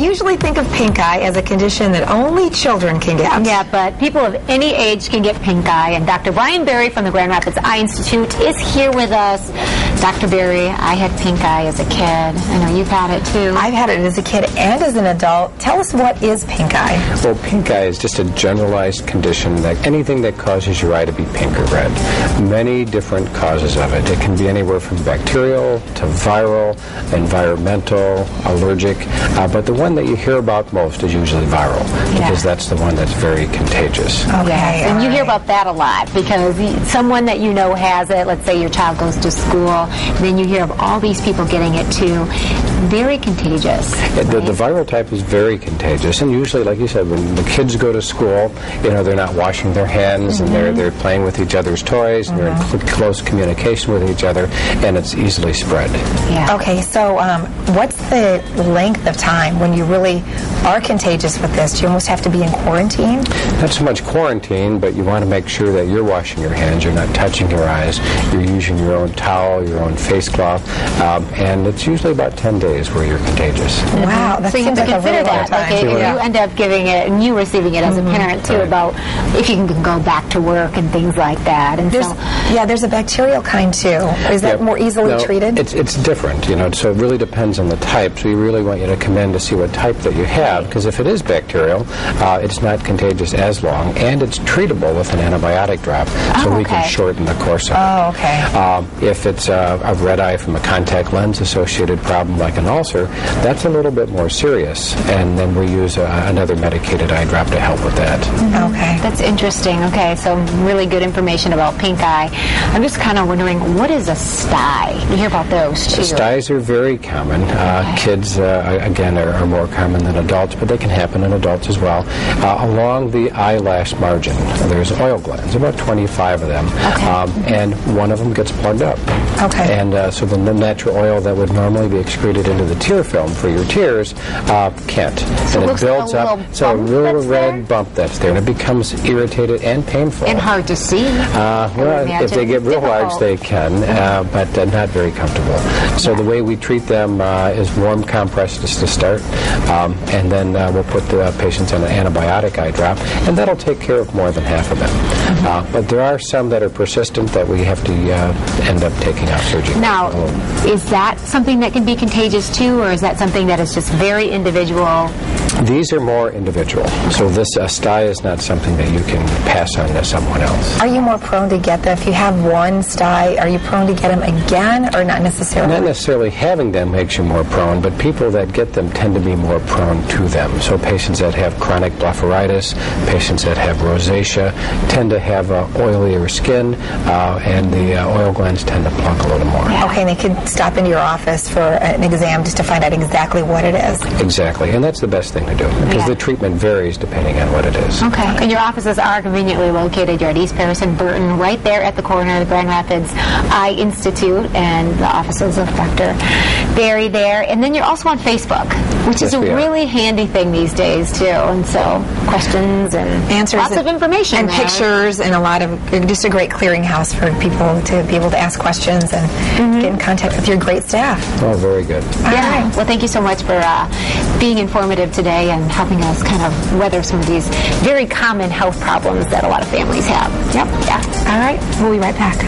usually think of pink eye as a condition that only children can get. Yeah, but people of any age can get pink eye, and Dr. Brian Bearie from the Grand Rapids Eye Institute is here with us. Dr. Bearie, I had pink eye as a kid. I know you've had it too. I've had it as a kid and as an adult. Tell us, what is pink eye? Well, pink eye is just a generalized condition, that anything that causes your eye to be pink or red. Many different causes of it. It can be anywhere from bacterial to viral, environmental, allergic, but the one that you hear about most is usually viral, because that's the one that's very contagious. Okay, yes. And you hear about that a lot, because someone that you know has it, let's say your child goes to school, and then you hear of all these people getting it too. Very contagious. Right? The viral type is very contagious, and usually, like you said, when the kids go to school, they're not washing their hands, and they're playing with each other's toys, and they're in close communication with each other, and it's easily spread. Yeah. Okay, so what's the length of time when you really are contagious with this? Do you almost have to be in quarantine? Not so much quarantine, but you want to make sure that you're washing your hands, you're not touching your eyes, you're using your own towel, your own face cloth, and it's usually about 10 days where you're contagious. Wow, that so you have to like consider really that. Like you end up giving it, and you receiving it as a parent too, about if you can go back to work and things like that. And there's a bacterial kind too. Is that more easily treated? It's different, so it really depends on the type. So we really want you to come in to see what type that you have, because if it is bacterial, it's not contagious as long, and it's treatable with an antibiotic drop, so we can shorten the course of it. Oh, okay. If it's a red eye from a contact lens associated problem like an ulcer, that's a little bit more serious, and then we use another medicated eye drop to help with that. Okay. That's interesting. Okay, so really good information about pink eye. I'm just kind of wondering, what is a stye? You hear about those too. Styes are very common. Kids, again, are more common than adults, but they can happen in adults as well. Along the eyelash margin, there's oil glands, about 25 of them, and one of them gets plugged up. Okay. And so the natural oil that would normally be excreted into the tear film for your tears can't. So and it builds like up. So a little red bump that's there, and it becomes irritated and painful. And hard to see. Well, if they get real large, they can, but not very comfortable. So the way we treat them is warm compresses to start, and then we'll put the patients on an antibiotic eye drop, and that'll take care of more than half of them. But there are some that are persistent that we have to end up taking out surgery. Now, is that something that can be contagious too, or is that something that is just very individual? These are more individual. So this stye is not something that you can pass on to someone else. Are you more prone to get them? If you have one stye, are you prone to get them again, or not necessarily? Not necessarily having them makes you more prone, but people that get them tend to be more prone to them. So patients that have chronic blepharitis, patients that have rosacea, tend to have oilier skin, and the oil glands tend to plug a little more. Okay, and they could stop into your office for an exam just to find out exactly what it is. Exactly, and that's the best thing to do, because the treatment varies depending on what it is. Okay, and your offices are conveniently located. You're at East Paris and Burton, right there at the corner of the Grand Rapids Eye Institute, and the offices of Dr. Bearie there. And then you're also on Facebook, which is a really handy thing these days too. And so questions and answers, lots of information and there. Pictures, and a lot of just a great clearinghouse for people to be able to ask questions and get in contact with your great staff. Oh, very good. All right. Well, thank you so much for being informative today and helping us kind of weather some of these very common health problems that a lot of families have. Yep. Yeah. All right. We'll be right back.